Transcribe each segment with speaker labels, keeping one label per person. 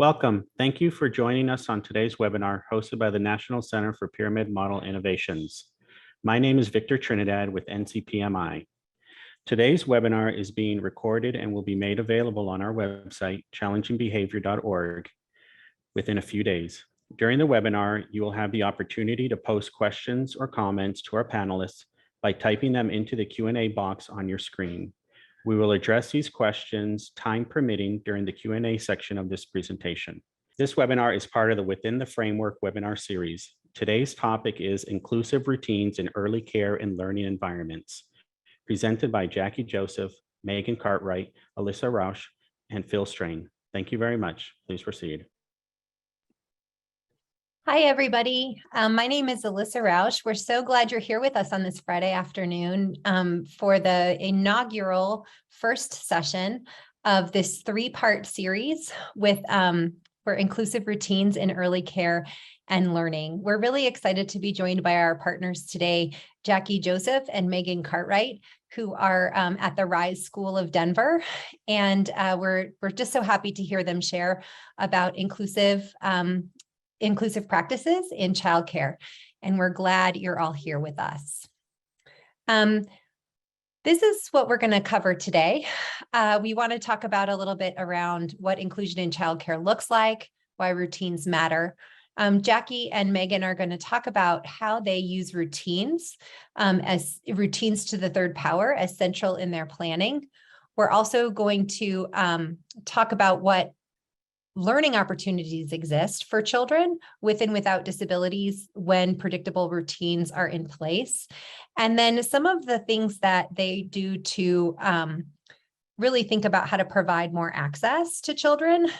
Speaker 1: Welcome. Thank you for joining us on today's webinar hosted by the National Center for Pyramid Model Innovations. My name is Victor Trinidad with NCPMI. Today's webinar is being recorded and will be made available on our website, challengingbehavior.org, within a few days. During the webinar, you will have the opportunity to post questions or comments to our panelists by typing them into the Q&A box on your screen. We will address these questions, time permitting, during the Q&A section of this presentation. This webinar is part of the Within the Framework webinar series. Today's topic is Inclusive Routines in Early Care and Learning Environments, presented by Jackie Joseph, Megan Cartwright, Alyssa Rausch, and Phil Strain. Thank you very much. Please proceed.
Speaker 2: Hi, everybody. My name is Alyssa Rausch. We're so glad you're here with us on this Friday afternoon for the inaugural first session of this three-part series with for inclusive routines in early care and learning. We're really excited to be joined by our partners today, Jackie Joseph and Megan Cartwright, who are at the Rise School of Denver. And we're just so happy to hear them share about inclusive practices in childcare, and we're glad you're all here with us. This is what we're going to cover today. We want to talk about a little bit around what inclusion in childcare looks like, why routines matter. Jackie and Megan are going to talk about how they use routines as routines to the third power as central in their planning. We're also going to talk about what learning opportunities exist for children with and without disabilities when predictable routines are in place. And then some of the things that they do to really think about how to provide more access to children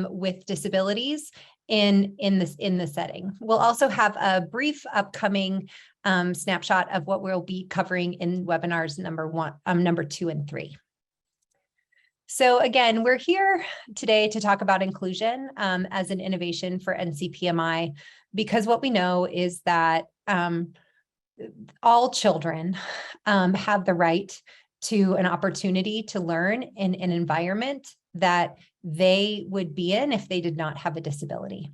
Speaker 2: with disabilities in the setting. We'll also have a brief upcoming snapshot of what we'll be covering in webinars number 2 and 3. So again, we're here today to talk about inclusion as an innovation for NCPMI, because what we know is that all children have the right to an opportunity to learn in an environment that they would be in if they did not have a disability.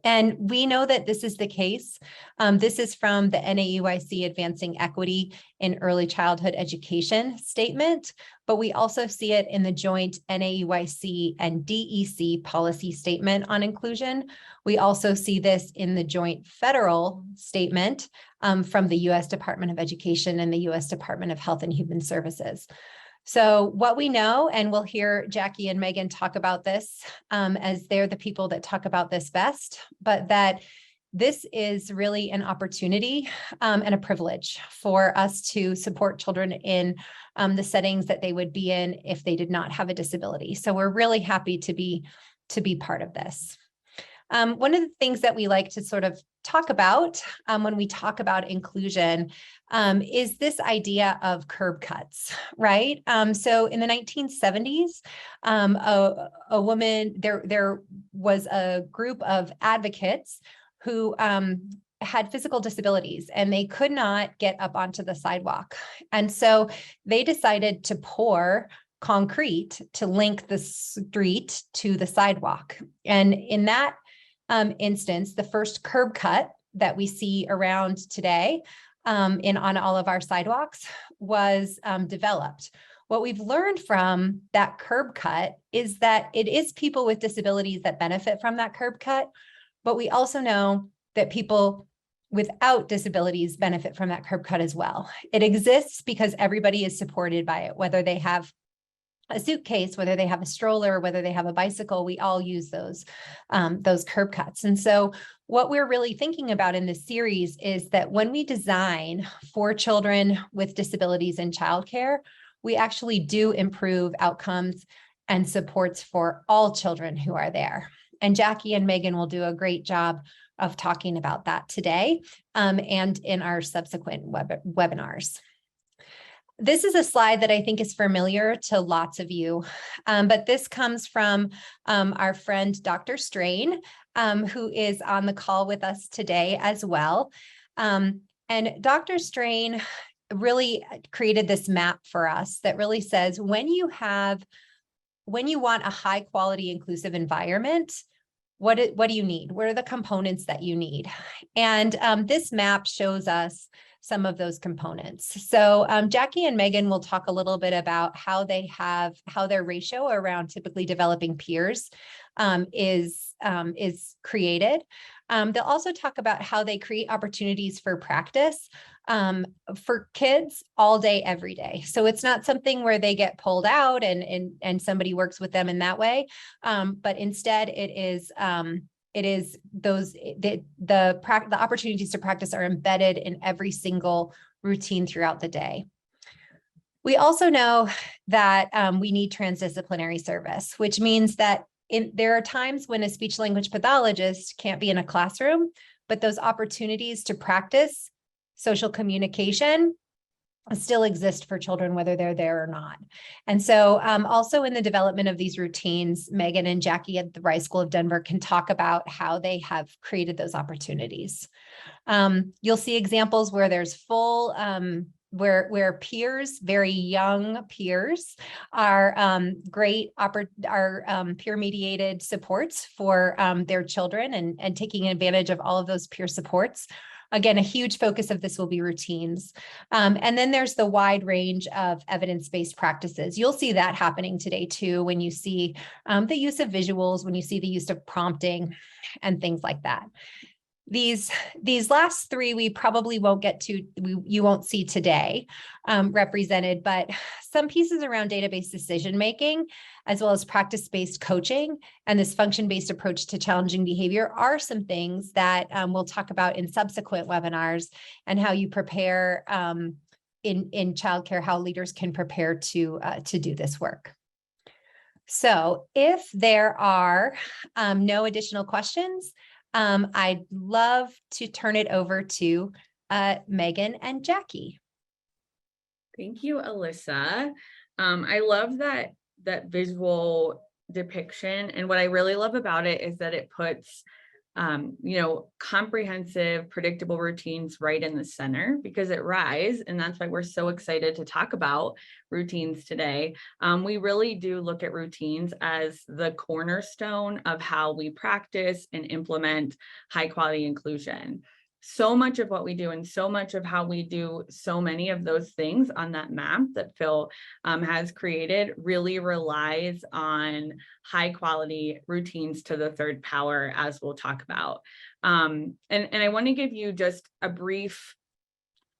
Speaker 2: And we know that this is the case. This is from the NAEYC Advancing Equity in Early Childhood Education statement, but we also see it in the joint NAEYC and DEC policy statement on inclusion. We also see this in the joint federal statement from the U.S. Department of Education and the U.S. Department of Health and Human Services. So what we know, and we'll hear Jackie and Megan talk about this as they're the people that talk about this best, but that this is really an opportunity and a privilege for us to support children in the settings that they would be in if they did not have a disability. So we're really happy to be part of this. One of the things that we like to sort of talk about when we talk about inclusion is this idea of curb cuts, right? So in the 1970s, a woman, there was a group of advocates who had physical disabilities and they could not get up onto the sidewalk. And so they decided to pour concrete to link the street to the sidewalk. And in that instance, the first curb cut that we see around today on all of our sidewalks was developed. What we've learned from that curb cut is that it is people with disabilities that benefit from that curb cut, but we also know that people without disabilities benefit from that curb cut as well. It exists because everybody is supported by it, whether they have a suitcase, whether they have a stroller, whether they have a bicycle, we all use those curb cuts. And so what we're really thinking about in this series is that when we design for children with disabilities in childcare, we actually do improve outcomes and supports for all children who are there. And Jackie and Megan will do a great job of talking about that today and in our subsequent webinars. This is a slide that I think is familiar to lots of you, but this comes from our friend, Dr. Strain, who is on the call with us today as well. And Dr. Strain really created this map for us that really says when you have when you want a high quality inclusive environment, what do you need? What are the components that you need? And this map shows us some of those components. So Jackie and Megan will talk a little bit about how their ratio around typically developing peers is created. They'll also talk about how they create opportunities for practice for kids all day, every day. So it's not something where they get pulled out and somebody works with them in that way. But instead it is the opportunities to practice are embedded in every single routine throughout the day. We also know that we need transdisciplinary service, which means that there are times when a speech language pathologist can't be in a classroom, but those opportunities to practice social communication still exist for children, whether they're there or not. And so also in the development of these routines, Megan and Jackie at the Rice School of Denver can talk about how they have created those opportunities. You'll see examples where there's full, where peers, very young peers, are peer mediated supports for their children and taking advantage of all of those peer supports. Again, a huge focus of this will be routines. And then there's the wide range of evidence-based practices. You'll see that happening today too, when you see the use of visuals, when you see the use of prompting and things like that. These last three we probably won't get to, you won't see today represented, but some pieces around database decision-making, as well as practice-based coaching and this function-based approach to challenging behavior are some things that we'll talk about in subsequent webinars, and how you prepare in childcare, how leaders can prepare to do this work. So if there are no additional questions, I'd love to turn it over to Megan and Jackie.
Speaker 3: Thank you, Alyssa. I love that visual depiction. And what I really love about it is that it puts, comprehensive, predictable routines right in the center, because at RISE, and that's why we're so excited to talk about routines today. We really do look at routines as the cornerstone of how we practice and implement high quality inclusion. So much of what we do and so much of how we do so many of those things on that map that Phil has created really relies on high quality routines to the third power, as we'll talk about. And I want to give you just a brief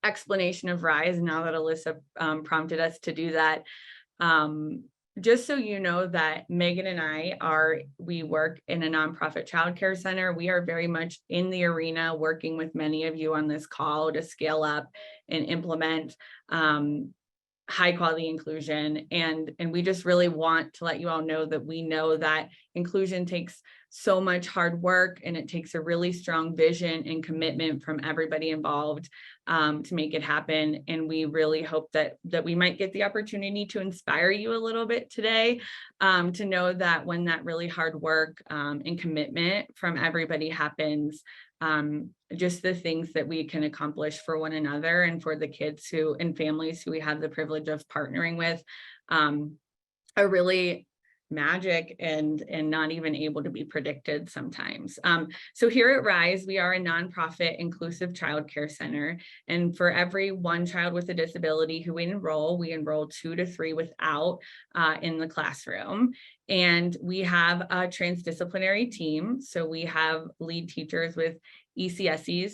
Speaker 3: explanation of RISE now that Alyssa prompted us to do that. Just so you know that Megan and we work in a nonprofit childcare center. We are very much in the arena working with many of you on this call to scale up and implement high quality inclusion. And we just really want to let you all know that we know that inclusion takes so much hard work, and it takes a really strong vision and commitment from everybody involved to make it happen. And we really hope that we might get the opportunity to inspire you a little bit today, to know that when that really hard work and commitment from everybody happens, just the things that we can accomplish for one another and for the kids and families who we have the privilege of partnering with are really magic and not even able to be predicted sometimes. So here at RISE, we are a nonprofit inclusive childcare center. And for every one child with a disability who we enroll 2 to 3 without in the classroom. And we have a transdisciplinary team. So we have lead teachers with ECSEs,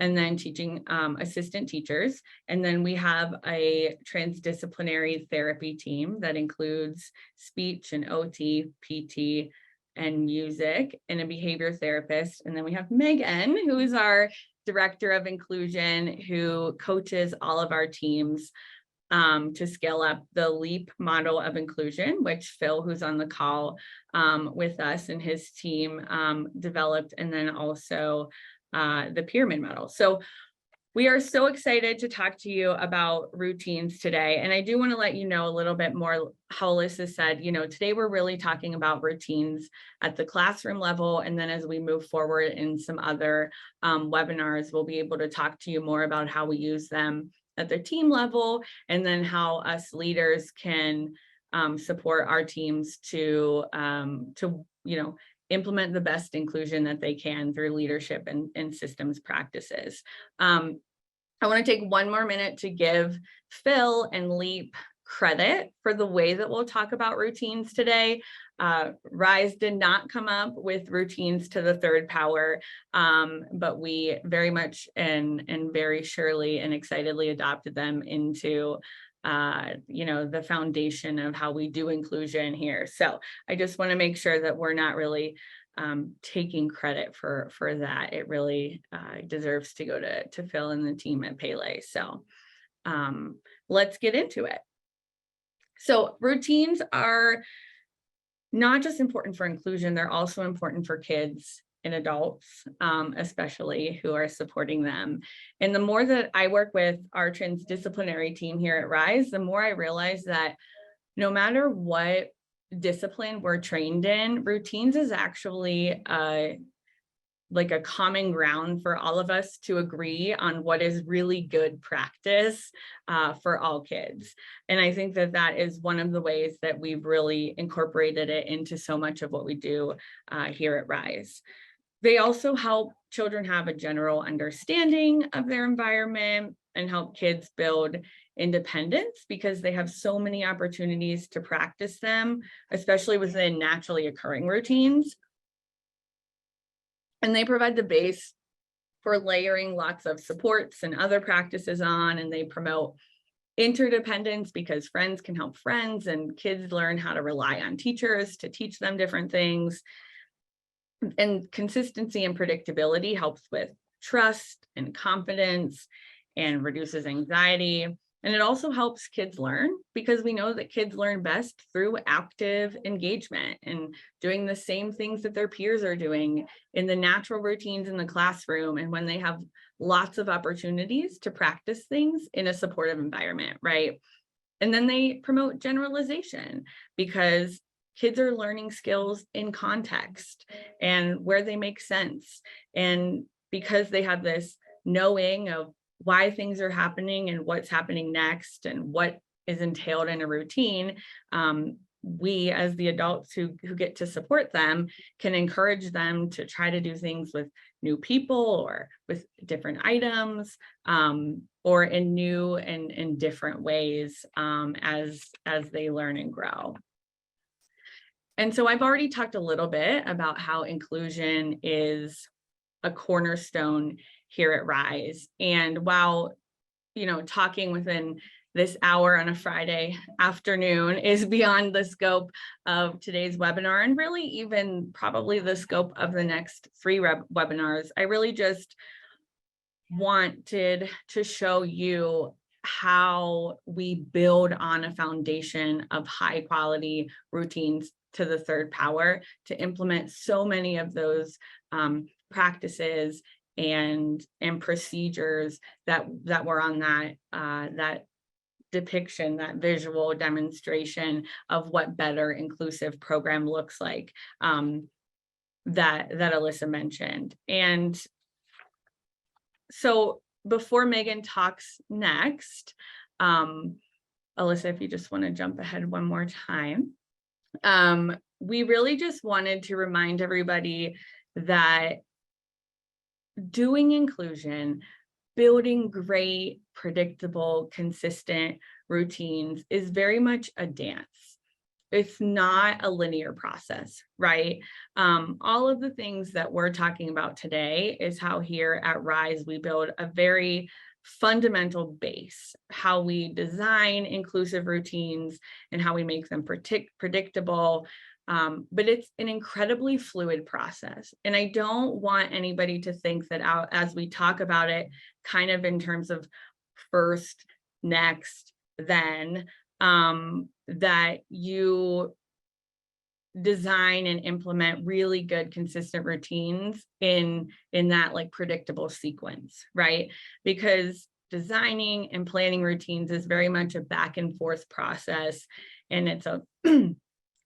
Speaker 3: and then teaching assistant teachers. And then we have a transdisciplinary therapy team that includes speech and OT, PT, and music, and a behavior therapist. And then we have Megan, who is our director of inclusion, who coaches all of our teams to scale up the LEAP model of inclusion, which Phil, who's on the call with us, and his team developed, and then also the pyramid model. So we are so excited to talk to you about routines today. And I do want to let you know a little bit more how Alyssa said, today we're really talking about routines at the classroom level. And then as we move forward in some other webinars, we'll be able to talk to you more about how we use them at the team level, and then how us leaders can support our teams to implement the best inclusion that they can through leadership and systems practices. I want to take one more minute to give Phil and Leap credit for the way that we'll talk about routines today. RISE did not come up with routines to the third power, but we very much and very surely and excitedly adopted them into the foundation of how we do inclusion here. So I just want to make sure that we're not really taking credit for that. It really deserves to go to Phil and the team at Pele. So let's get into it. So routines are not just important for inclusion, they're also important for kids and adults, especially who are supporting them. And the more that I work with our transdisciplinary team here at RISE, the more I realize that no matter what discipline we're trained in, routines is actually like a common ground for all of us to agree on what is really good practice for all kids. And I think that that is one of the ways that we've really incorporated it into so much of what we do here at RISE. They also help children have a general understanding of their environment and help kids build independence because they have so many opportunities to practice them, especially within naturally occurring routines. And they provide the base for layering lots of supports and other practices on, and they promote interdependence because friends can help friends and kids learn how to rely on teachers to teach them different things. And consistency and predictability helps with trust and confidence and reduces anxiety. And it also helps kids learn because we know that kids learn best through active engagement and doing the same things that their peers are doing in the natural routines in the classroom and when they have lots of opportunities to practice things in a supportive environment, right? And then they promote generalization because kids are learning skills in context and where they make sense. And because they have this knowing of why things are happening and what's happening next and what is entailed in a routine, we as the adults who get to support them can encourage them to try to do things with new people or with different items or in new and different ways as they learn and grow. And so I've already talked a little bit about how inclusion is a cornerstone here at RISE. And while, talking within this hour on a Friday afternoon is beyond the scope of today's webinar and really even probably the scope of the next 3 webinars, I really just wanted to show you how we build on a foundation of high quality routines to the third power to implement so many of those practices and procedures that were on that depiction, that visual demonstration of what better inclusive program looks like that Alyssa mentioned. And so before Megan talks next, Alyssa, if you just want to jump ahead one more time, we really just wanted to remind everybody that doing inclusion, building great, predictable, consistent routines is very much a dance. It's not a linear process, right? All of the things that we're talking about today is how here at RISE, we build a very fundamental base, how we design inclusive routines and how we make them predictable. But it's an incredibly fluid process. And I don't want anybody to think that as we talk about it, kind of in terms of first, next, then, that you design and implement really good, consistent routines in that like predictable sequence, right? Because designing and planning routines is very much a back and forth process. And it's a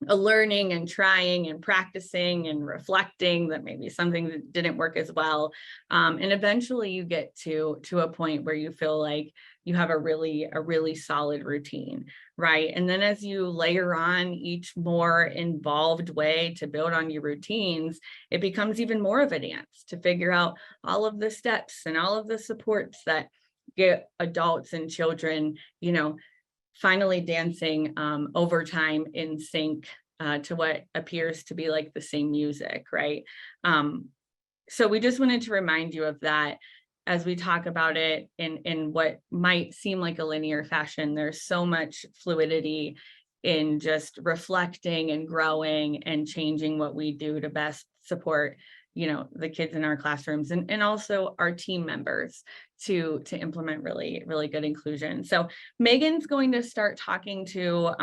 Speaker 3: a learning and trying and practicing and reflecting that maybe something that didn't work as well. And eventually you get to a point where you feel like you have a really solid routine, right? And then as you layer on each more involved way to build on your routines, it becomes even more of a dance to figure out all of the steps and all of the supports that get adults and children, finally dancing over time in sync to what appears to be like the same music, right? So we just wanted to remind you of that as we talk about it in what might seem like a linear fashion. There's so much fluidity in just reflecting and growing and changing what we do to best support the kids in our classrooms and also our team members to implement really good inclusion. So Megan's going to start talking to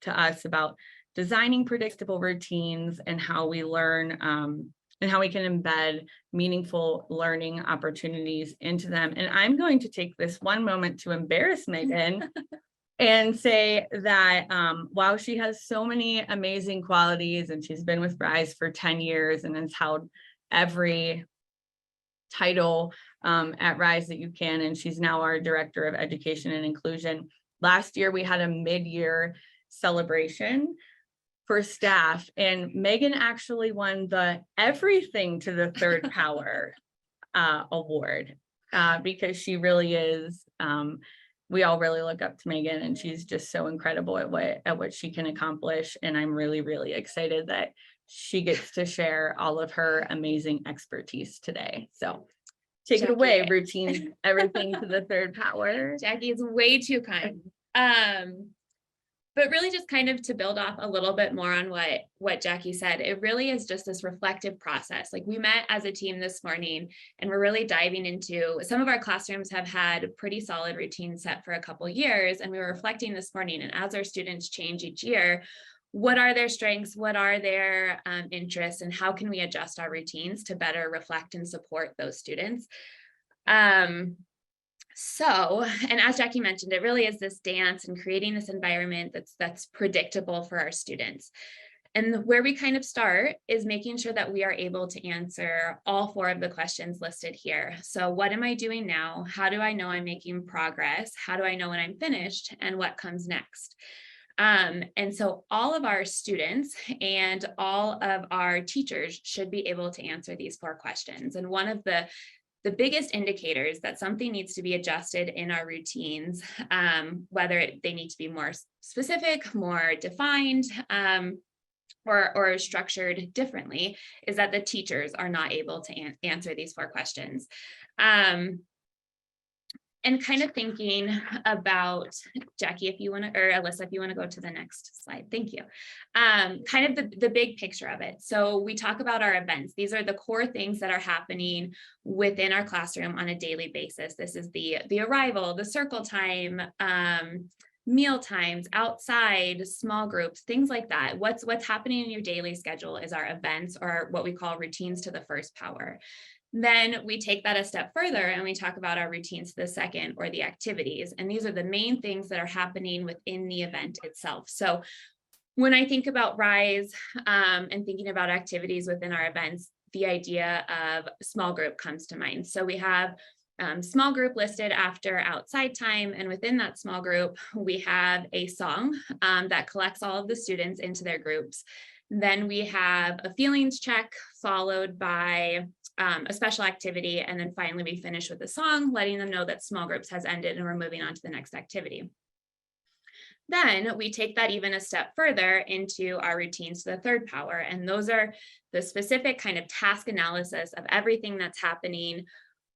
Speaker 3: us about designing predictable routines and how we learn and how we can embed meaningful learning opportunities into them. And I'm going to take this one moment to embarrass Megan and say that while she has so many amazing qualities and she's been with RISE for 10 years and has held every title at RISE that you can, and she's now our Director of Education and Inclusion. Last year, we had a mid-year celebration for staff, and Megan actually won the Everything to the Third Power award because she really is, we all really look up to Megan, and she's just so incredible at what she can accomplish. And I'm really excited that she gets to share all of her amazing expertise today. So take
Speaker 4: Jackie.
Speaker 3: it away, routine, everything to the third power.
Speaker 4: Jackie is way too kind. But really just kind of to build off a little bit more on what Jackie said, it really is just this reflective process. Like we met as a team this morning and we're really diving into, some of our classrooms have had pretty solid routines set for a couple years, and we were reflecting this morning, and as our students change each year, what are their strengths, what are their interests, and how can we adjust our routines to better reflect and support those students? So, and as Jackie mentioned, it really is this dance and creating this environment that's predictable for our students. And where we kind of start is making sure that we are able to answer all 4 of the questions listed here. So what am I doing now? How do I know I'm making progress? How do I know when I'm finished? And what comes next? And so all of our students and all of our teachers should be able to answer these 4 questions. And one of the biggest indicators that something needs to be adjusted in our routines, whether they need to be more specific, more defined, or structured differently, is that the teachers are not able to answer these 4 questions. And kind of thinking about, Jackie, if you want to, or Alyssa, if you want to go to the next slide, thank you. Kind of the big picture of it. So we talk about our events. These are the core things that are happening within our classroom on a daily basis. This is the arrival, the circle time, meal times, outside, small groups, things like that. What's happening in your daily schedule is our events, or what we call routines to the first power. Then we take that a step further and we talk about our routines to the second, or the activities. And these are the main things that are happening within the event itself. So when I think about RISE and thinking about activities within our events, the idea of small group comes to mind. So we have small group listed after outside time. And within that small group, we have a song that collects all of the students into their groups. Then we have a feelings check followed by a special activity. And then finally, we finish with a song, letting them know that small groups has ended and we're moving on to the next activity. Then we take that even a step further into our routines to the third power. And those are the specific kind of task analysis of everything that's happening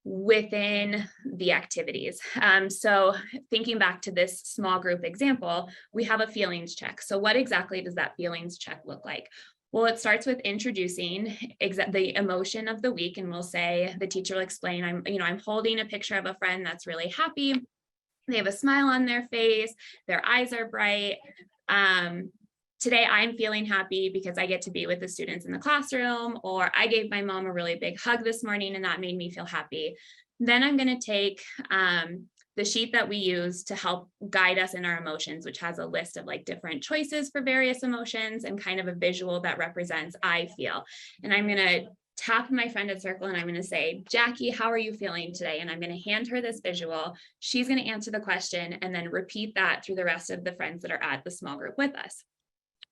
Speaker 4: within the activities. So thinking back to this small group example, we have a feelings check. So what exactly does that feelings check look like? Well, it starts with introducing the emotion of the week, and we'll say, the teacher will explain, I'm holding a picture of a friend that's really happy. They have a smile on their face, their eyes are bright. Today I'm feeling happy because I get to be with the students in the classroom, or I gave my mom a really big hug this morning and that made me feel happy. Then I'm going to take the sheet that we use to help guide us in our emotions, which has a list of like different choices for various emotions and kind of a visual that represents I feel. And I'm going to tap my friend in circle and I'm going to say, Jackie, how are you feeling today? And I'm going to hand her this visual. She's going to answer the question and then repeat that through the rest of the friends that are at the small group with us.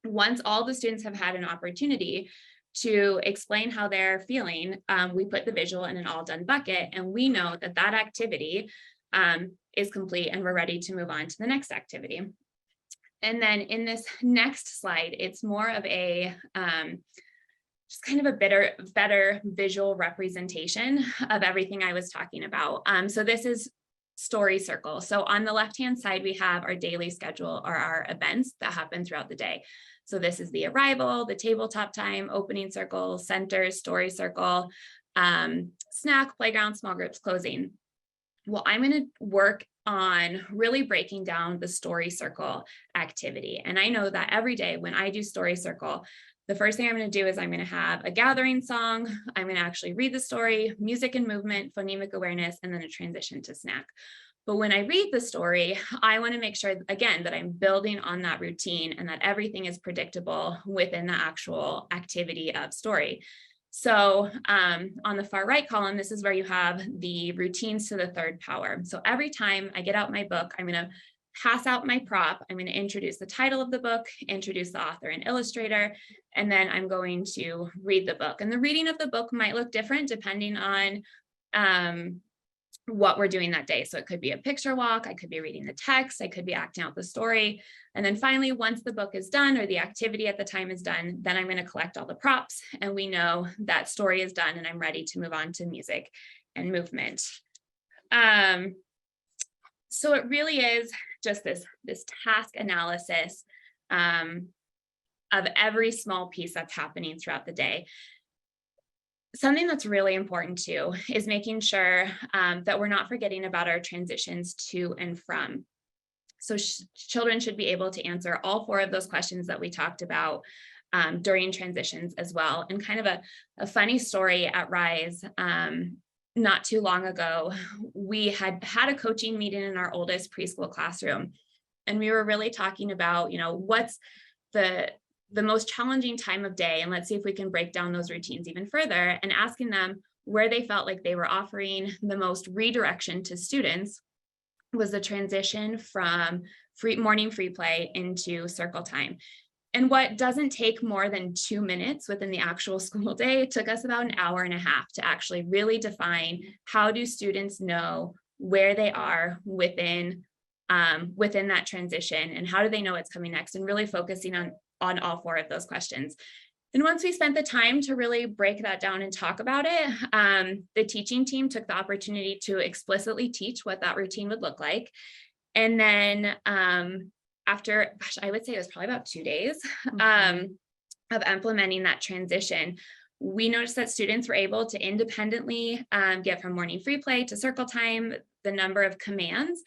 Speaker 4: Once all the students have had an opportunity to explain how they're feeling, we put the visual in an all done bucket, and we know that that activity is complete and we're ready to move on to the next activity. And then in this next slide, it's more of a just kind of a better visual representation of everything I was talking about. So this is story circle. So on the left-hand side, we have our daily schedule or our events that happen throughout the day. So this is the arrival, the tabletop time, opening circle, centers, story circle, snack, playground, small groups, closing. Well, I'm going to work on really breaking down the story circle activity. And I know that every day when I do story circle, the first thing I'm going to do is I'm going to have a gathering song. I'm going to actually read the story, music and movement, phonemic awareness, and then a transition to snack. But when I read the story, I want to make sure, again, that I'm building on that routine and that everything is predictable within the actual activity of story. So on the far right column, this is where you have the routines to the third power. So every time I get out my book, I'm going to pass out my prop. I'm going to introduce the title of the book, introduce the author and illustrator, and then I'm going to read the book. And the reading of the book might look different depending on what we're doing that day. So it could be a picture walk, I could be reading the text, I could be acting out the story. And then finally, once the book is done or the activity at the time is done, then I'm going to collect all the props and we know that story is done and I'm ready to move on to music and movement. So it really is just this task analysis of every small piece that's happening throughout the day. Something that's really important too is making sure that we're not forgetting about our transitions to and from. So children should be able to answer all 4 of those questions that we talked about during transitions as well. And kind of a funny story at Rise, not too long ago, we had a coaching meeting in our oldest preschool classroom. And we were really talking about, what's the most challenging time of day, and let's see if we can break down those routines even further, and asking them where they felt like they were offering the most redirection to students was the transition from morning free play into circle time. And what doesn't take more than 2 minutes within the actual school day, took us about an hour and a half to actually really define how do students know where they are within that transition, and how do they know it's coming next, and really focusing on all 4 of those questions. And once we spent the time to really break that down and talk about it, the teaching team took the opportunity to explicitly teach what that routine would look like. And then after, I would say it was probably about 2 days of implementing that transition, we noticed that students were able to independently get from morning free play to circle time. The number of commands,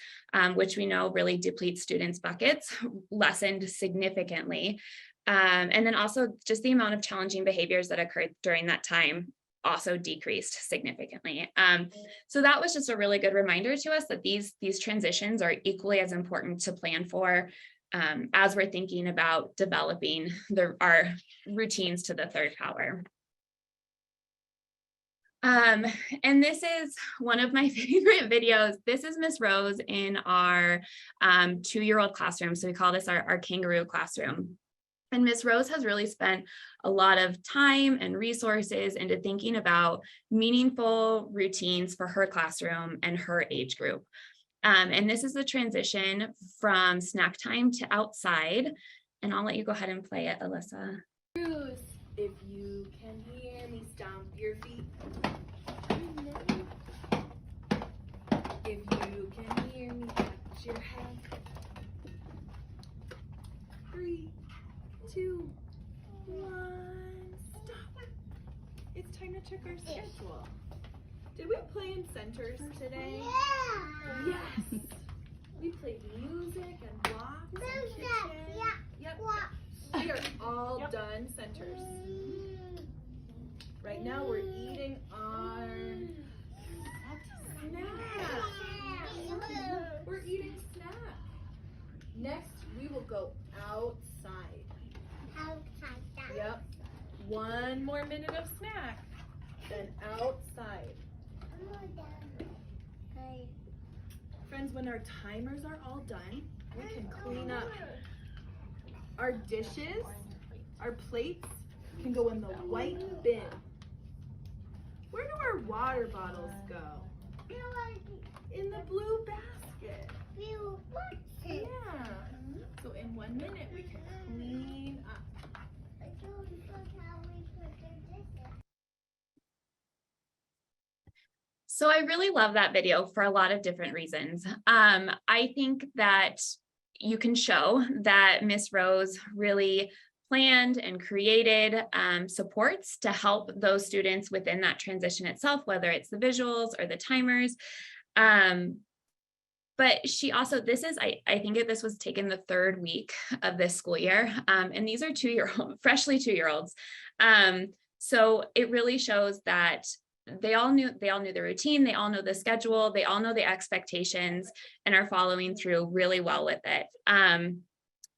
Speaker 4: which we know really depletes students' buckets, lessened significantly. And then also just the amount of challenging behaviors that occurred during that time also decreased significantly. So that was just a really good reminder to us that these transitions are equally as important to plan for as we're thinking about developing our routines to the third power. And this is one of my favorite videos. This is Miss Rose in our 2-year-old classroom. So we call this our kangaroo classroom. And Miss Rose has really spent a lot of time and resources into thinking about meaningful routines for her classroom and her age group. And this is the transition from snack time to outside. And I'll let you go ahead and play it, Alyssa.
Speaker 5: If you can hear me, stomp your feet. If you can hear me, pat your head. 3, 2, 1, stop. It's time to check our schedule. Did we play in centers today? Yeah. Yes. We played music and blocks and kitchen. Yep. We are all done centers. Right now we're eating our snack. Next, we will go outside.
Speaker 6: Outside.
Speaker 5: Yep. 1 more minute of snack. Then outside. Friends, when our timers are all done, we can clean up. Our dishes, our plates can go in the white bin. Where do our water bottles go? In the blue basket. Yeah. So in 1 minute, we can clean up.
Speaker 4: So I really love that video for a lot of different reasons. I think that you can show that Miss Rose really planned and created supports to help those students within that transition itself, whether it's the visuals or the timers. But she also, this is, I think this was taken the 3rd week of this school year. And these are 2-year-old, freshly 2-year-olds. So it really shows that they all knew the routine, they all know the schedule, they all know the expectations and are following through really well with it.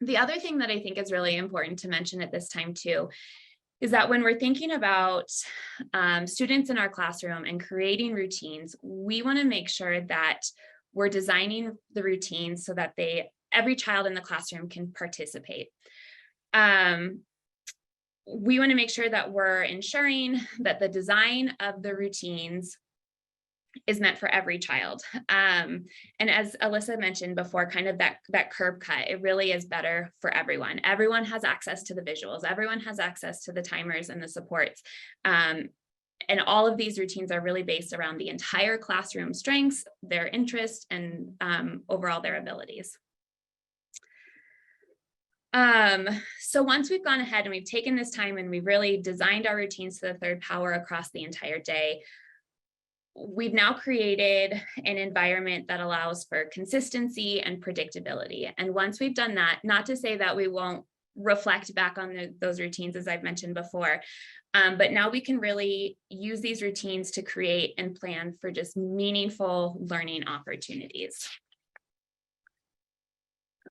Speaker 4: The other thing that I think is really important to mention at this time too, is that when we're thinking about students in our classroom and creating routines, we want to make sure that we're designing the routines so that every child in the classroom can participate. We want to make sure that we're ensuring that the design of the routines is meant for every child. And as Alyssa mentioned before, kind of that curb cut, it really is better for everyone. Everyone has access to the visuals. Everyone has access to the timers and the supports. And all of these routines are really based around the entire classroom strengths, their interests, and overall their abilities. So once we've gone ahead and we've taken this time and we've really designed our routines to the 3rd power across the entire day, we've now created an environment that allows for consistency and predictability. And once we've done that, not to say that we won't reflect back on those routines, as I've mentioned before, but now we can really use these routines to create and plan for just meaningful learning opportunities.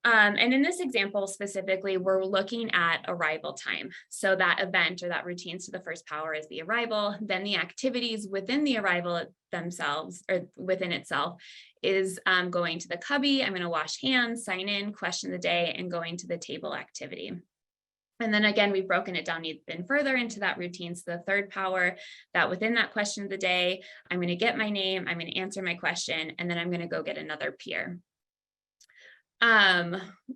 Speaker 4: And in this example specifically, we're looking at arrival time. So that event or that routines to the 1st power is the arrival, then the activities within the arrival themselves or within itself is going to the cubby, I'm going to wash hands, sign in, question of the day, and going to the table activity. And then again, we've broken it down even further into that routines to the 3rd power, that within that question of the day, I'm going to get my name, I'm going to answer my question, and then I'm going to go get another peer.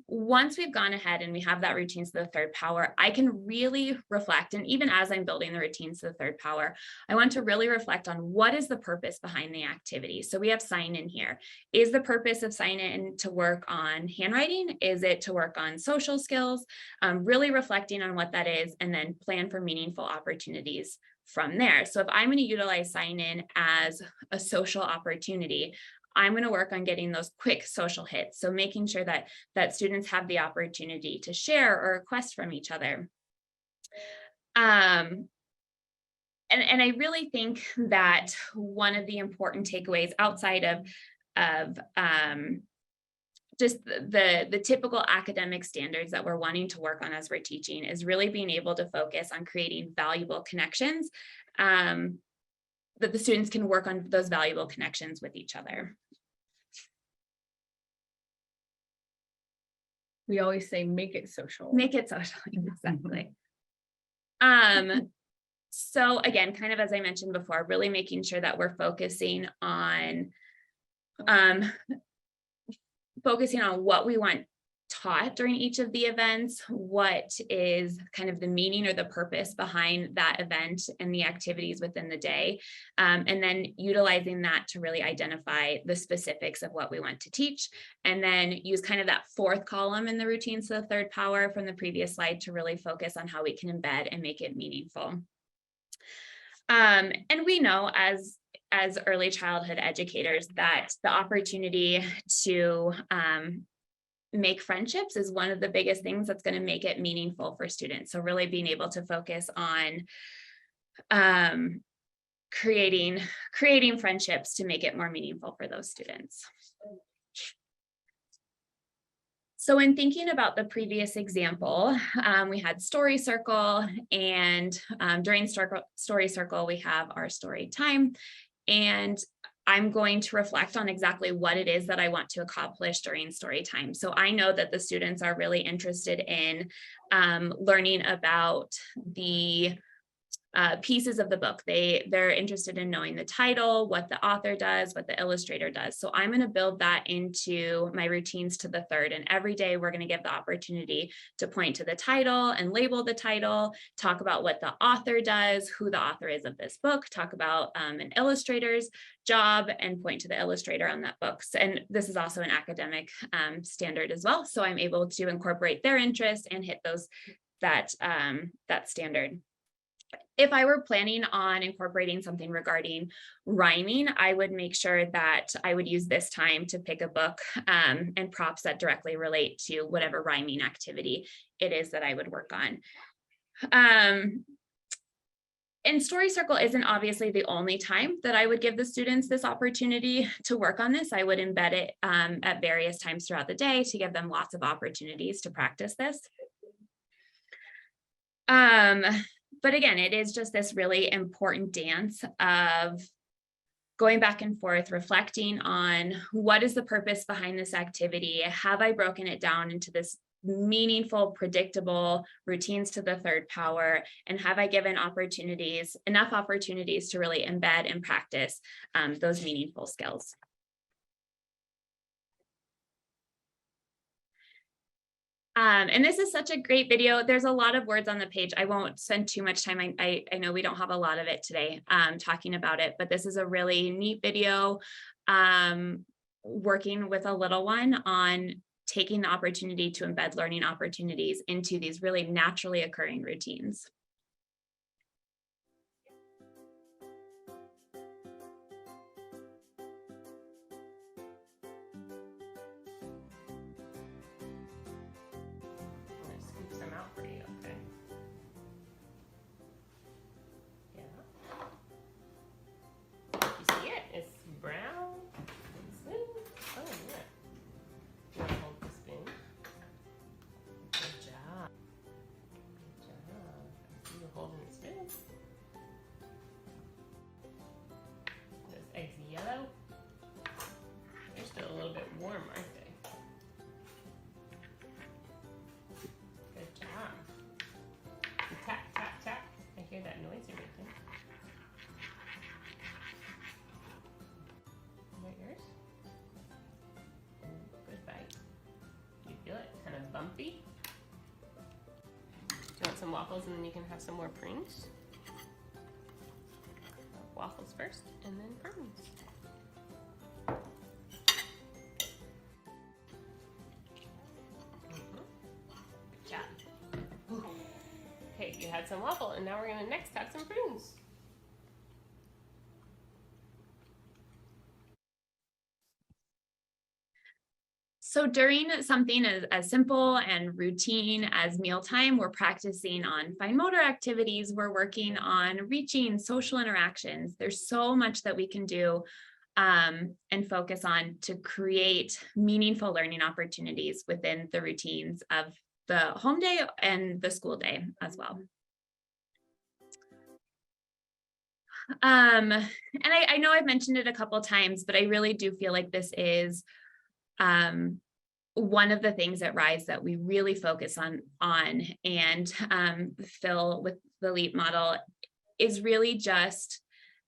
Speaker 4: Once we've gone ahead and we have that routines to the 3rd power, I can really reflect, and even as I'm building the routines to the 3rd power, I want to really reflect on what is the purpose behind the activity. So we have sign in here. Is the purpose of sign in to work on handwriting? Is it to work on social skills? Really reflecting on what that is and then plan for meaningful opportunities from there. So if I'm going to utilize sign in as a social opportunity, I'm going to work on getting those quick social hits. So making sure that students have the opportunity to share or request from each other. And I really think that one of the important takeaways outside of just the typical academic standards that we're wanting to work on as we're teaching is really being able to focus on creating valuable connections, that the students can work on those valuable connections with each other.
Speaker 3: We always say, make it social.
Speaker 4: Make it social, exactly. So again, kind of as I mentioned before, really making sure that we're focusing on what we want taught during each of the events, what is kind of the meaning or the purpose behind that event and the activities within the day, and then utilizing that to really identify the specifics of what we want to teach, and then use kind of that 4th column in the routines to the 3rd power from the previous slide to really focus on how we can embed and make it meaningful. And we know as early childhood educators that the opportunity to make friendships is one of the biggest things that's going to make it meaningful for students. So really being able to focus on creating friendships to make it more meaningful for those students. So in thinking about the previous example, we had story circle, and during story circle, we have our story time. And I'm going to reflect on exactly what it is that I want to accomplish during story time. So I know that the students are really interested in learning about the pieces of the book. They're interested in knowing the title, what the author does, what the illustrator does. So I'm going to build that into my routines to the third. And every day we're going to give the opportunity to point to the title and label the title, talk about what the author does, who the author is of this book, talk about an illustrator's job, and point to the illustrator on that book. And this is also an academic standard as well. So I'm able to incorporate their interests and hit that standard. If I were planning on incorporating something regarding rhyming, I would make sure that I would use this time to pick a book and props that directly relate to whatever rhyming activity it is that I would work on. And story circle isn't obviously the only time that I would give the students this opportunity to work on this. I would embed it at various times throughout the day to give them lots of opportunities to practice this. But again, it is just this really important dance of going back and forth, reflecting on what is the purpose behind this activity? Have I broken it down into this meaningful, predictable routines to the third power? And have I given enough opportunities to really embed and practice those meaningful skills? And this is such a great video. There's a lot of words on the page. I won't spend too much time. I know we don't have a lot of it today talking about it, but this is a really neat video working with a little one on taking the opportunity to embed learning opportunities into these really naturally occurring routines.
Speaker 7: Yellow. They're still a little bit warm, aren't they? Good job. Tap, tap, tap. I hear that noise you're making. Is that yours? Good bite. You feel it kind of bumpy? Do you want some waffles and then you can have some more prunes? Waffles first and then prunes. Good job. Okay, you had some waffle and now we're going to next have some prunes.
Speaker 4: So during something as simple and routine as mealtime, we're practicing on fine motor activities. We're working on reaching social interactions. There's so much that we can do and focus on to create meaningful learning opportunities within the routines of the home day and the school day as well. And I know I've mentioned it a couple times, but I really do feel like this is one of the things at RISE that we really focus on and Phil with the LEAP model is really just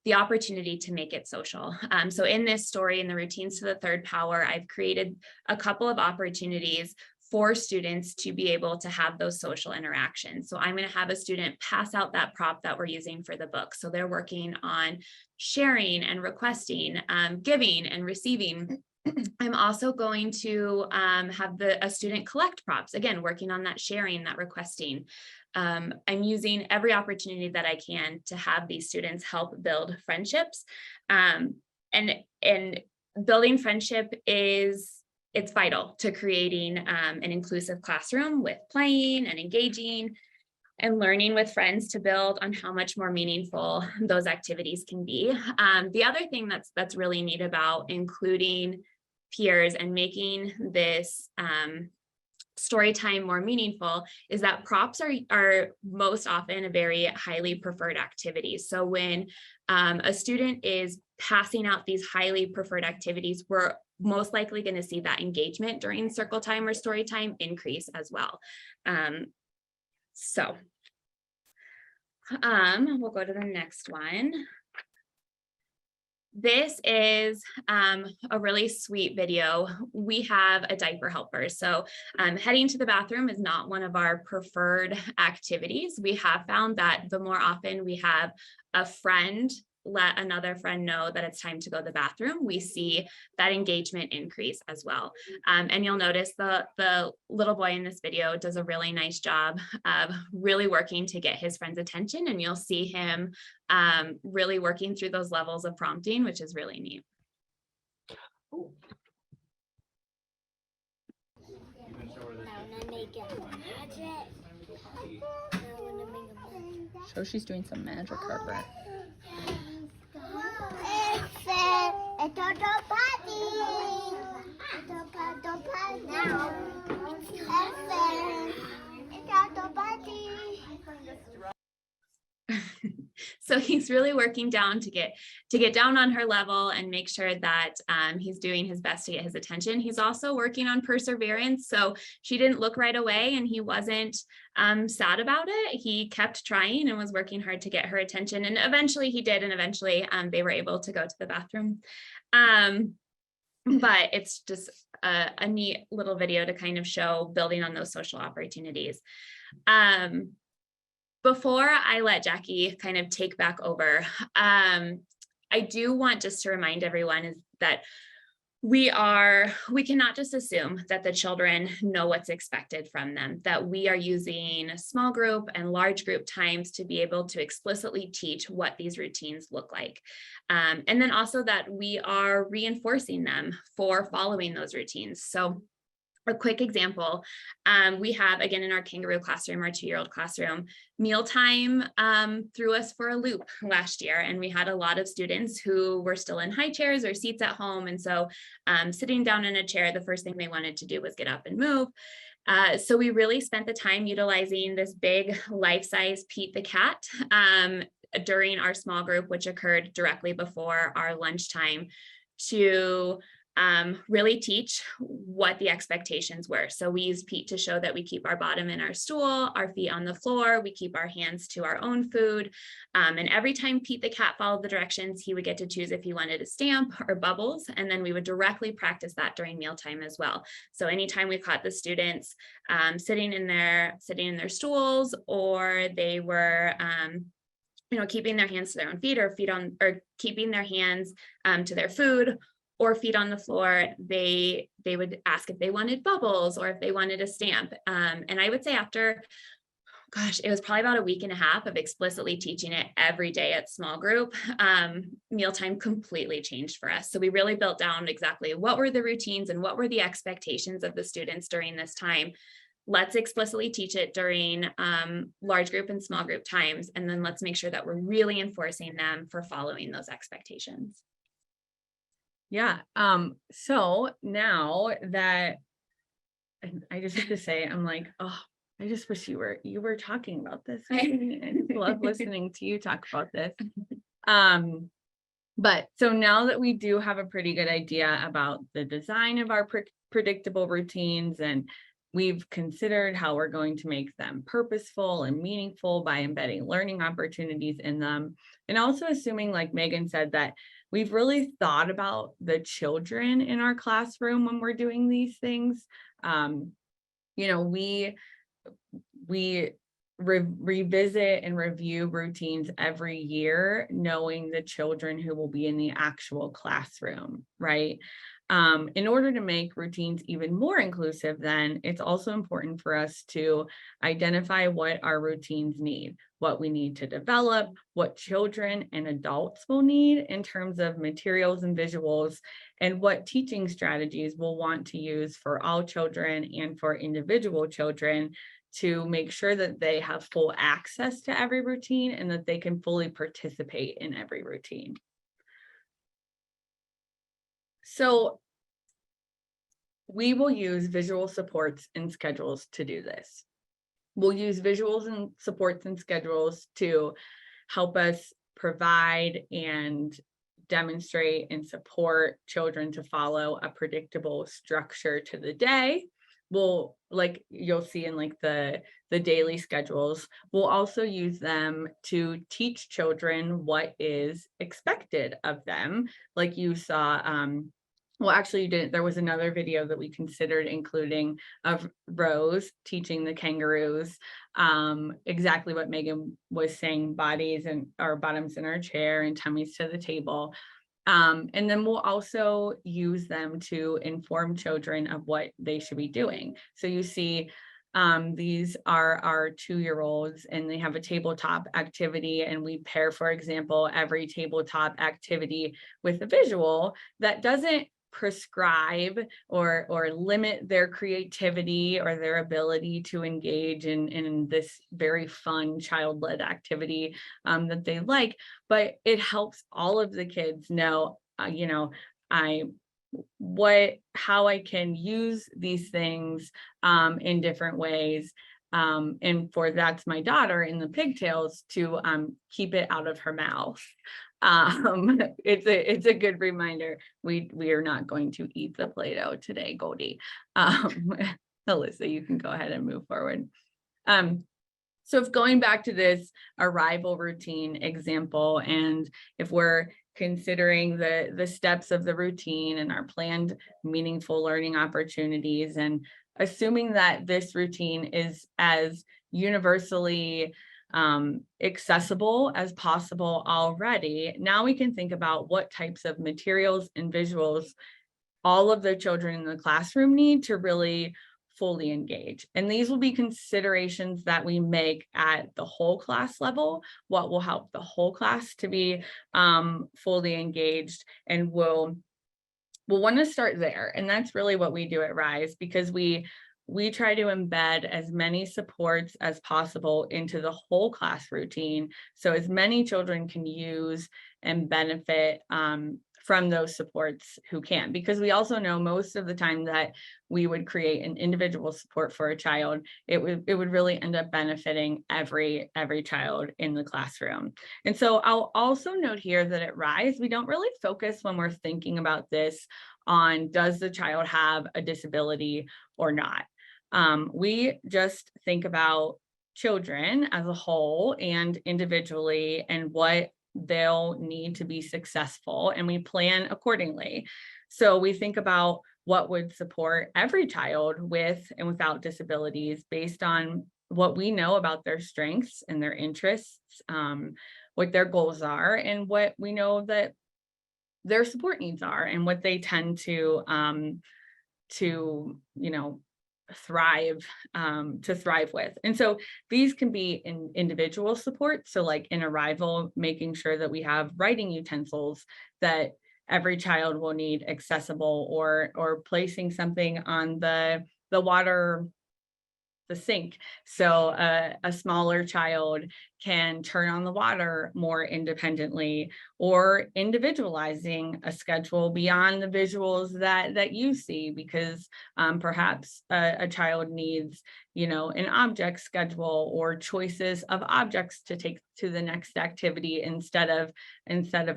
Speaker 4: the opportunity to make it social. So in this story, in the routines to the third power, I've created a couple of opportunities for students to be able to have those social interactions. So I'm going to have a student pass out that prop that we're using for the book. So they're working on sharing and requesting, giving and receiving. I'm also going to have a student collect props, again, working on that sharing, that requesting. I'm using every opportunity that I can to have these students help build friendships. And building friendship it's vital to creating an inclusive classroom with playing and engaging and learning with friends to build on how much more meaningful those activities can be. The other thing that's really neat about including peers and making this story time more meaningful is that props are most often a very highly preferred activity. So when a student is passing out these highly preferred activities, we're most likely going to see that engagement during circle time or story time increase as well. We'll go to the next one. This is a really sweet video. We have a diaper helper. So heading to the bathroom is not one of our preferred activities. We have found that the more often we have a friend let another friend know that it's time to go to the bathroom, we see that engagement increase as well. And you'll notice the little boy in this video does a really nice job of really working to get his friend's attention, and you'll see him really working through those levels of prompting, which is really neat.
Speaker 8: So she's doing some magic carpet.
Speaker 4: So he's really working down to get down on her level and make sure that he's doing his best to get his attention. He's also working on perseverance. So she didn't look right away and he wasn't sad about it. He kept trying and was working hard to get her attention. And eventually he did. And eventually they were able to go to the bathroom. But it's just a neat little video to kind of show building on those social opportunities. Before I let Jackie kind of take back over, I do want just to remind everyone is that we cannot just assume that the children know what's expected from them, that we are using small group and large group times to be able to explicitly teach what these routines look like. And then also that we are reinforcing them for following those routines. So a quick example, we have, again, in our kangaroo classroom, our 2-year-old classroom, mealtime threw us for a loop last year. And we had a lot of students who were still in high chairs or seats at home. And so sitting down in a chair, the first thing they wanted to do was get up and move. So we really spent the time utilizing this big life-size Pete the Cat during our small group, which occurred directly before our lunchtime, to really teach what the expectations were. So we use Pete to show that we keep our bottom in our stool, our feet on the floor, we keep our hands to our own food. And every time Pete the Cat followed the directions, he would get to choose if he wanted a stamp or bubbles. And then we would directly practice that during mealtime as well. So anytime we caught the students sitting in their stools, or they were keeping their hands to their own feet, or keeping their hands to their food, or feet on the floor, they would ask if they wanted bubbles or if they wanted a stamp. And I would say after, it was probably about a week and a half of explicitly teaching it every day at small group, mealtime completely changed for us. So we really built down exactly what were the routines and what were the expectations of the students during this time. Let's explicitly teach it during large group and small group times. And then let's make sure that we're really enforcing them for following those expectations.
Speaker 3: Yeah. So now that, and I just have to say, I'm like, oh, I just wish you were talking about this. I just love listening to you talk about this. But so now that we do have a pretty good idea about the design of our predictable routines, and we've considered how we're going to make them purposeful and meaningful by embedding learning opportunities in them, and also assuming, like Megan said, that we've really thought about the children in our classroom when we're doing these things. We revisit and review routines every year, knowing the children who will be in the actual classroom, right? In order to make routines even more inclusive, then it's also important for us to identify what our routines need, what we need to develop, what children and adults will need in terms of materials and visuals, and what teaching strategies we'll want to use for all children and for individual children to make sure that they have full access to every routine and that they can fully participate in every routine. So we will use visual supports and schedules to do this. We'll use visuals and supports and schedules to help us provide and demonstrate and support children to follow a predictable structure to the day. We'll, like you'll see in like the daily schedules, we'll also use them to teach children what is expected of them. Like you saw, well, actually you didn't, there was another video that we considered including of Rose teaching the kangaroos exactly what Megan was saying, bodies and our bottoms in our chair and tummies to the table. And then we'll also use them to inform children of what they should be doing. So you see, these are our 2-year-olds and they have a tabletop activity, and we pair, for example, every tabletop activity with a visual that doesn't prescribe or limit their creativity or their ability to engage in this very fun child-led activity that they like, but it helps all of the kids know, you know, how I can use these things in different ways. And for that's my daughter in the pigtails to keep it out of her mouth. It's a good reminder. We are not going to eat the Play-Doh today, Goldie. Alyssa, you can go ahead and move forward. So if going back to this arrival routine example, and if we're considering the steps of the routine and our planned meaningful learning opportunities, and assuming that this routine is as universally accessible as possible already, now we can think about what types of materials and visuals all of the children in the classroom need to really fully engage. And these will be considerations that we make at the whole class level, what will help the whole class to be fully engaged. And we'll want to start there. And that's really what we do at RISE, because we try to embed as many supports as possible into the whole class routine, so as many children can use and benefit from those supports who can, because we also know most of the time that we would create an individual support for a child, it would really end up benefiting every child in the classroom. And so I'll also note here that at RISE, we don't really focus when we're thinking about this on does the child have a disability or not. We just think about children as a whole and individually and what they'll need to be successful, and we plan accordingly. So we think about what would support every child with and without disabilities based on what we know about their strengths and their interests, what their goals are, and what we know that their support needs are, and what they tend to thrive with. And so these can be in individual support. So like in Arrival, making sure that we have writing utensils that every child will need accessible, or placing something on the water, the sink, so a smaller child can turn on the water more independently, or individualizing a schedule beyond the visuals that you see, because perhaps a child needs, an object schedule or choices of objects to take to the next activity instead of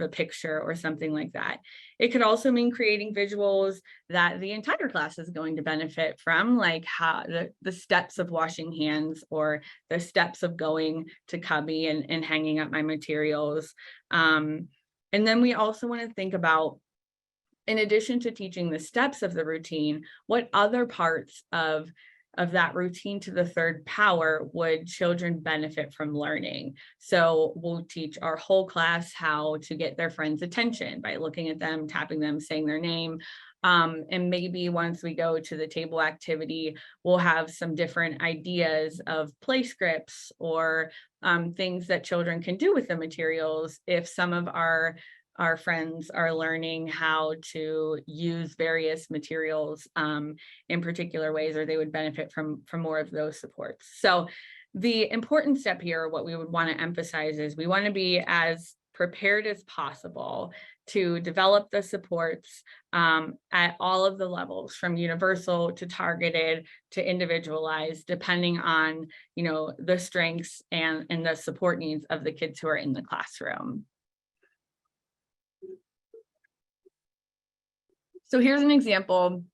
Speaker 3: a picture or something like that. It could also mean creating visuals that the entire class is going to benefit from, like how the steps of washing hands, or the steps of going to cubby and hanging up my materials. And then we also want to think about, in addition to teaching the steps of the routine, what other parts of that routine to the third power would children benefit from learning. So we'll teach our whole class how to get their friends' attention by looking at them, tapping them, saying their name. And maybe once we go to the table activity, we'll have some different ideas of play scripts, or things that children can do with the materials if some of our friends are learning how to use various materials in particular ways, or they would benefit from more of those supports. So the important step here, what we would want to emphasize, is we want to be as prepared as possible to develop the supports at all of the levels, from universal to targeted to individualized, depending on, you know, the strengths and the support needs of the kids who are in the classroom. So here's an example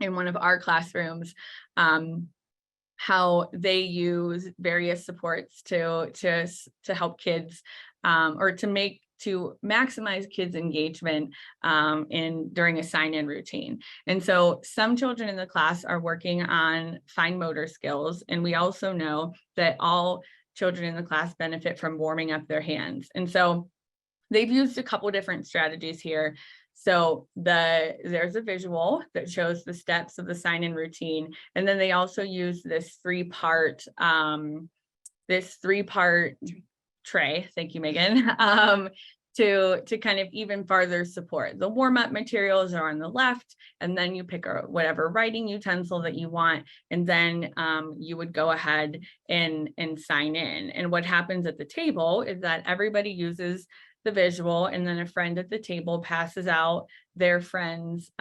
Speaker 3: in one of our classrooms, how they use various supports to help kids or to maximize kids' engagement during a sign-in routine. And so some children in the class are working on fine motor skills, and we also know that all children in the class benefit from warming up their hands. And so they've used a couple different strategies here. So there's a visual that shows the steps of the sign-in routine, and then they also use this three-part tray. Thank you, Megan. To kind of even farther support. The warm-up materials are on the left, and then you pick whatever writing utensil that you want, and then you would go ahead and sign in. And what happens at the table is that everybody uses the visual, and then a friend at the table passes out their friend's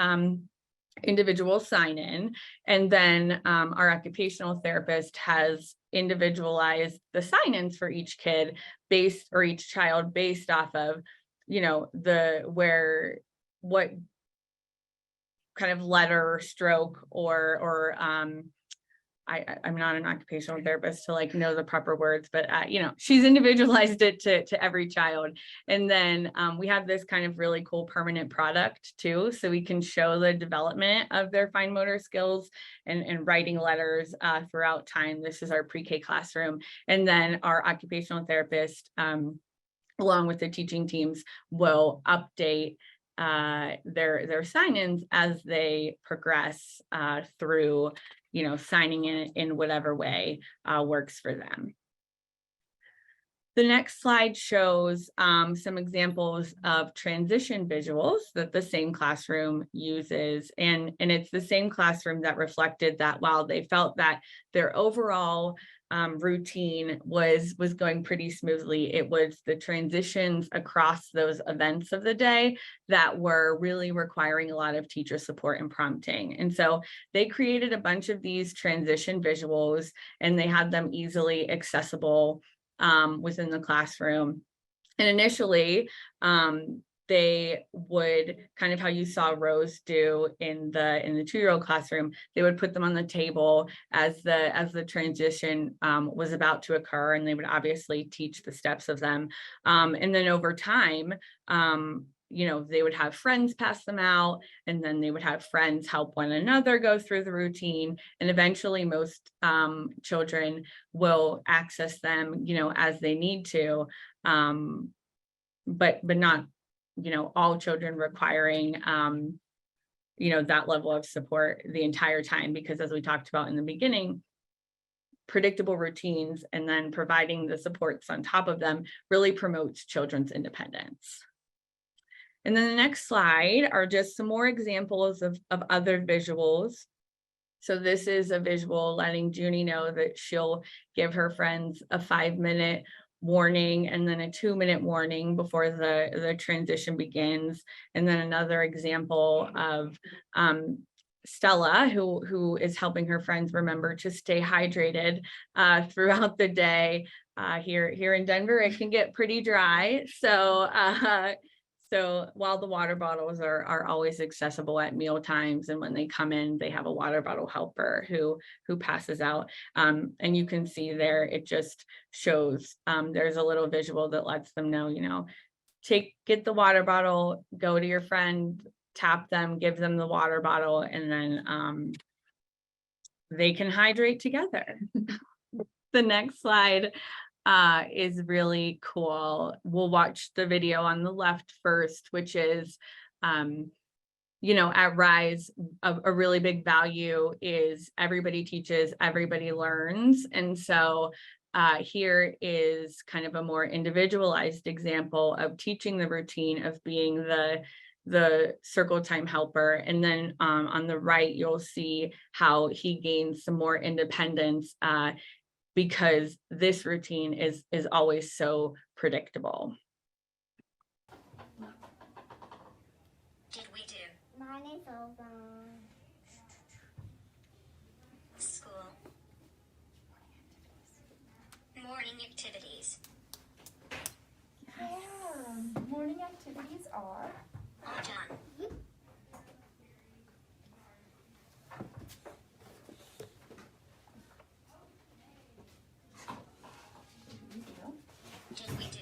Speaker 3: individual sign in, and then our occupational therapist has individualized the sign-ins for each kid or each child based off of, you know, what kind of letter or stroke or I'm not an occupational therapist to like know the proper words, but you know, she's individualized it to every child. And then we have this kind of really cool permanent product too, so we can show the development of their fine motor skills and writing letters throughout time. This is our pre-K classroom. And then our occupational therapist, along with the teaching teams, will update their sign-ins as they progress through, you know, signing in whatever way works for them. The next slide shows some examples of transition visuals that the same classroom uses. And it's the same classroom that reflected that while they felt that their overall routine was going pretty smoothly, it was the transitions across those events of the day that were really requiring a lot of teacher support and prompting. And so they created a bunch of these transition visuals, and they had them easily accessible within the classroom. And initially, they would kind of how you saw Rose do in the 2-year-old classroom, they would put them on the table as the transition was about to occur, and they would obviously teach the steps of them. And then over time, you know, they would have friends pass them out, and then they would have friends help one another go through the routine. And eventually most children will access them, you know, as they need to, but not, you know, all children requiring, you know, that level of support the entire time, because as we talked about in the beginning, predictable routines and then providing the supports on top of them really promotes children's independence. And then the next slide are just some more examples of other visuals. So this is a visual letting Junie know that she'll give her friends a 5-minute warning and then a 2-minute warning before the transition begins. And then another example of Stella, who is helping her friends remember to stay hydrated throughout the day. Here in Denver, it can get pretty dry. So while the water bottles are always accessible at meal times, and when they come in, they have a water bottle helper who passes out. And you can see there, it just shows there's a little visual that lets them know, you know, get the water bottle, go to your friend, tap them, give them the water bottle, and then they can hydrate together. The next slide is really cool. We'll watch the video on the left first, which is, you know, at Rise, a really big value is everybody teaches, everybody learns. And so here is kind of a more individualized example of teaching the routine of being the circle time helper. And then on the right, you'll see how he gains some more independence because this routine is always so predictable.
Speaker 6: One is over.
Speaker 9: School. Morning activities.
Speaker 5: Yeah, morning activities are.
Speaker 9: All done. Did we do?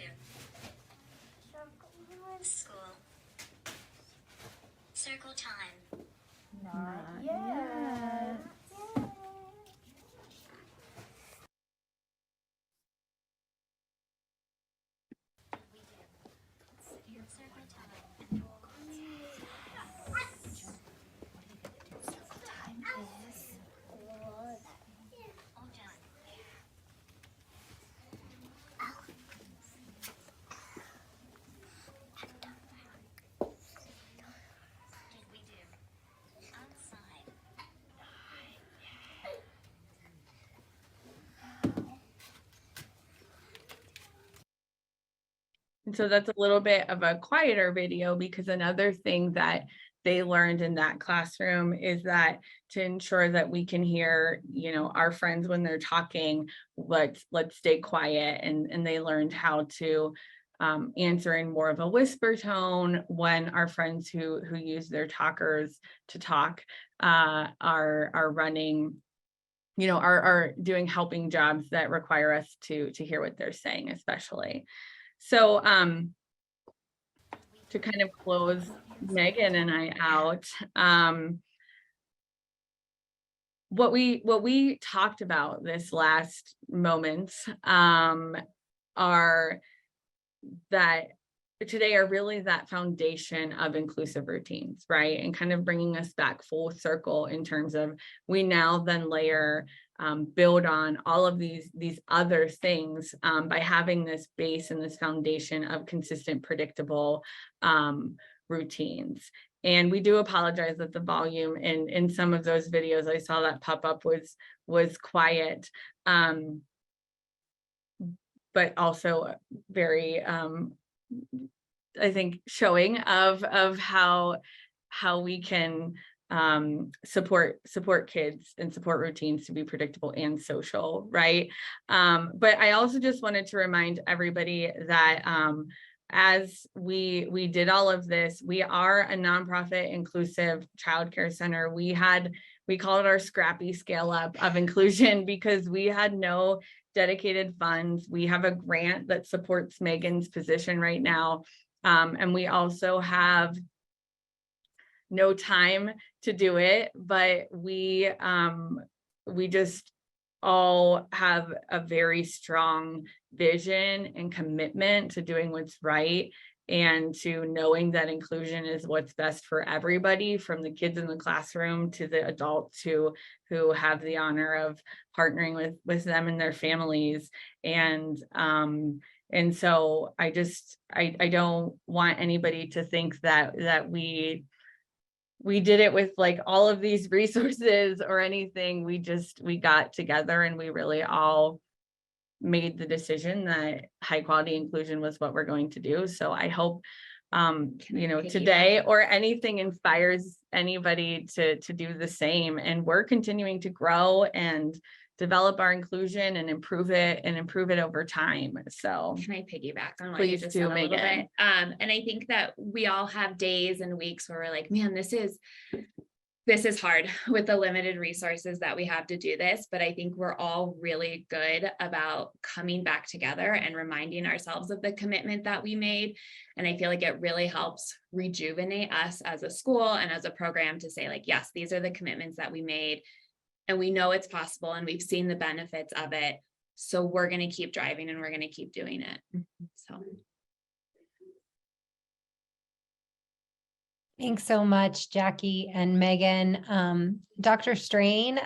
Speaker 9: School. Circle time.
Speaker 5: Not yet.
Speaker 9: Circle time.
Speaker 6: Circle time is.
Speaker 9: All done. Did we do? Outside.
Speaker 3: And so that's a little bit of a quieter video, because another thing that they learned in that classroom is that to ensure that we can hear, you know, our friends when they're talking, let's stay quiet. And they learned how to answer in more of a whisper tone when our friends who use their talkers to talk are running, you know, are doing helping jobs that require us to hear what they're saying, especially. So to kind of close Megan and I out, what we talked about this last moment are that today are really that foundation of inclusive routines, right? And kind of bringing us back full circle in terms of we now then layer, build on all of these other things by having this base and this foundation of consistent, predictable routines. And we do apologize that the volume in some of those videos I saw that pop up was quiet, but also very I think showing of how we can support kids and support routines to be predictable and social, right? But I also just wanted to remind everybody that as we did all of this, we are a nonprofit inclusive childcare center. We call it our scrappy scale up of inclusion because we had no dedicated funds. We have a grant that supports Megan's position right now. And we also have no time to do it, but we just all have a very strong vision and commitment to doing what's right and to knowing that inclusion is what's best for everybody, from the kids in the classroom to the adults who have the honor of partnering with them and their families. And so I don't want anybody to think that we did it with like all of these resources or anything. We got together and we really all made the decision that high quality inclusion was what we're going to do. So I hope you know, today or anything inspires anybody to do the same. And we're continuing to grow and develop our inclusion and improve it over time. So
Speaker 4: can I piggyback on what you just said a little bit? And I think that we all have days and weeks where we're like, man, this is hard with the limited resources that we have to do this, but I think we're all really good about coming back together and reminding ourselves of the commitment that we made. And I feel like it really helps rejuvenate us as a school and as a program to say like, yes, these are the commitments that we made and we know it's possible and we've seen the benefits of it. So we're going to keep driving and we're going to keep doing it. So.
Speaker 2: Thanks so much, Jackie and Megan. Dr. Strain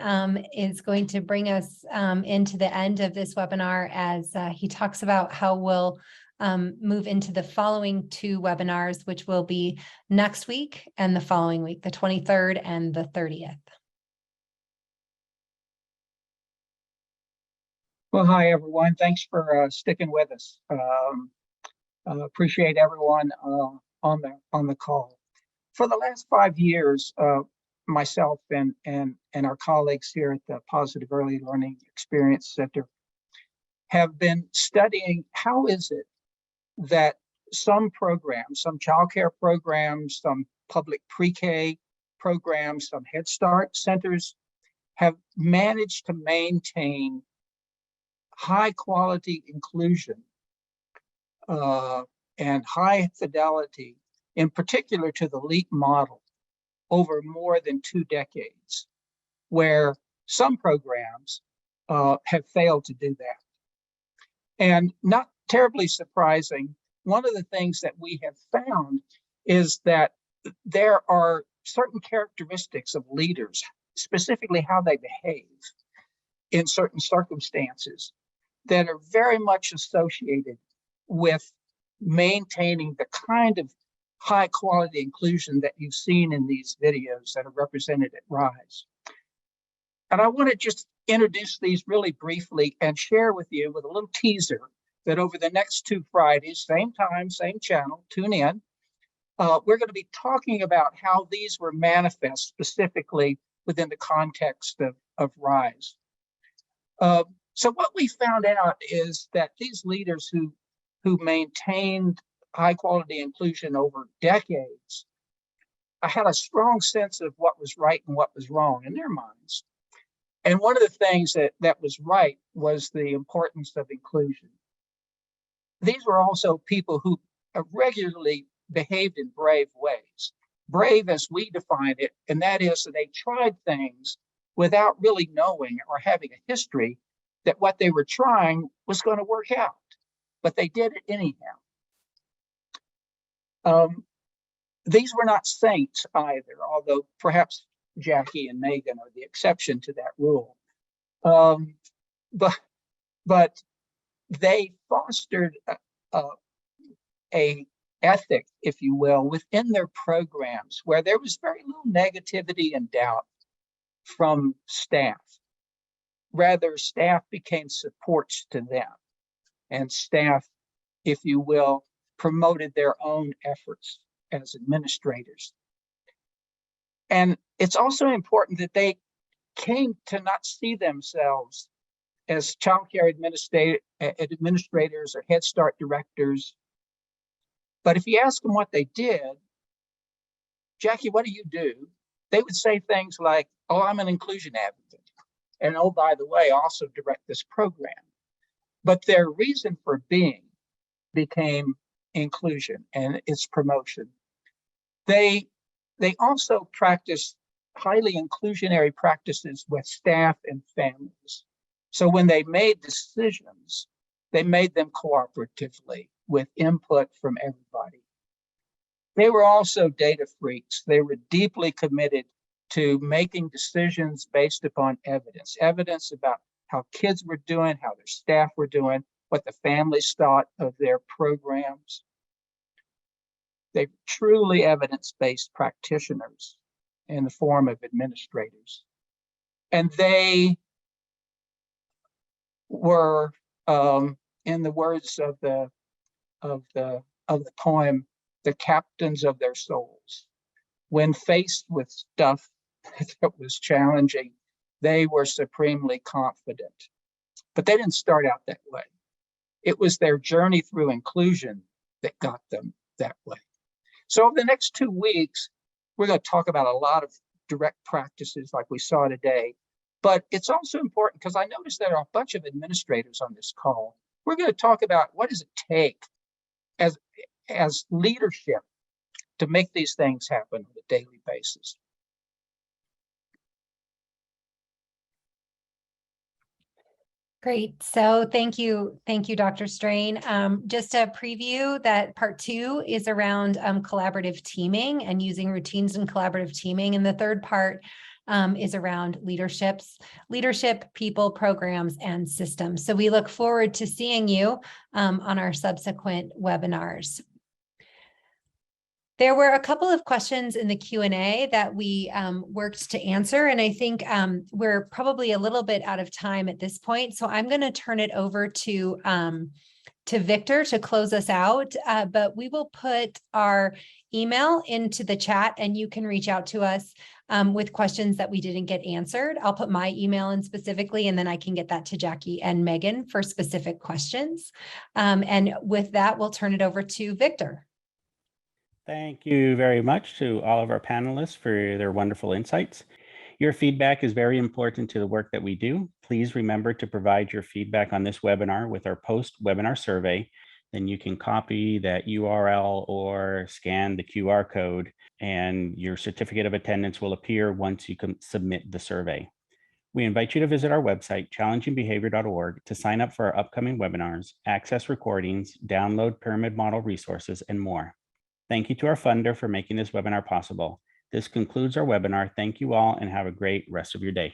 Speaker 2: is going to bring us into the end of this webinar as he talks about how we'll move into the following two webinars, which will be next week and the following week, the 23rd and the 30th.
Speaker 10: Well, hi, everyone. Thanks for sticking with us. Appreciate everyone on the call. For the last 5 years, myself and our colleagues here at the Positive Early Learning Experience Center have been studying how is it that some programs, some childcare programs, some public pre-K programs, some Head Start centers have managed to maintain high quality inclusion and high fidelity, in particular to the LEAP model, over more than 2 decades, where some programs have failed to do that. And not terribly surprising, one of the things that we have found is that there are certain characteristics of leaders, specifically how they behave in certain circumstances, that are very much associated with maintaining the kind of high quality inclusion that you've seen in these videos that are represented at RISE. And I want to just introduce these really briefly and share with you with a little teaser that over the next 2 Fridays, same time, same channel, tune in. We're going to be talking about how these were manifest specifically within the context of RISE. So what we found out is that these leaders who maintained high quality inclusion over decades, I had a strong sense of what was right and what was wrong in their minds. And one of the things that was right was the importance of inclusion. These were also people who regularly behaved in brave ways. Brave as we define it, and that is that they tried things without really knowing or having a history that what they were trying was going to work out, but they did it anyhow. These were not saints either, although perhaps Jackie and Megan are the exception to that rule. But they fostered a ethic, if you will, within their programs where there was very little negativity and doubt from staff. Rather, staff became supports to them, and staff, if you will, promoted their own efforts as administrators. And it's also important that they came to not see themselves as childcare administrators or Head Start directors. But if you ask them what they did, Jackie, what do you do? They would say things like, oh, I'm an inclusion advocate. And oh, by the way, I also direct this program. But their reason for being became inclusion and its promotion. They also practice highly inclusionary practices with staff and families. So when they made decisions, they made them cooperatively with input from everybody. They were also data freaks. They were deeply committed to making decisions based upon evidence about how kids were doing, how their staff were doing, what the families thought of their programs. They're truly evidence-based practitioners in the form of administrators. And they were, in the words of the poem, the captains of their souls. When faced with stuff that was challenging, they were supremely confident. But they didn't start out that way. It was their journey through inclusion that got them that way. So over the next 2 weeks, we're going to talk about a lot of direct practices like we saw today. But it's also important because I noticed there are a bunch of administrators on this call. We're going to talk about what does it take as leadership to make these things happen on a daily basis.
Speaker 2: Great. So thank you, Dr. Strain. Just a preview that part 2 is around collaborative teaming and using routines in collaborative teaming. And the third part is around leadership, people, programs, and systems. So we look forward to seeing you on our subsequent webinars. There were a couple of questions in the Q&A that we worked to answer, and I think we're probably a little bit out of time at this point. So I'm going to turn it over to Victor to close us out, but we will put our email into the chat and you can reach out to us with questions that we didn't get answered. I'll put my email in specifically, and then I can get that to Jackie and Megan for specific questions. And with that, we'll turn it over to Victor.
Speaker 1: Thank you very much to all of our panelists for their wonderful insights. Your feedback is very important to the work that we do. Please remember to provide your feedback on this webinar with our post-webinar survey. Then you can copy that URL or scan the QR code, and your certificate of attendance will appear once you can submit the survey. We invite you to visit our website, challengingbehavior.org, to sign up for our upcoming webinars, access recordings, download pyramid model resources, and more. Thank you to our funder for making this webinar possible. This concludes our webinar. Thank you all and have a great rest of your day.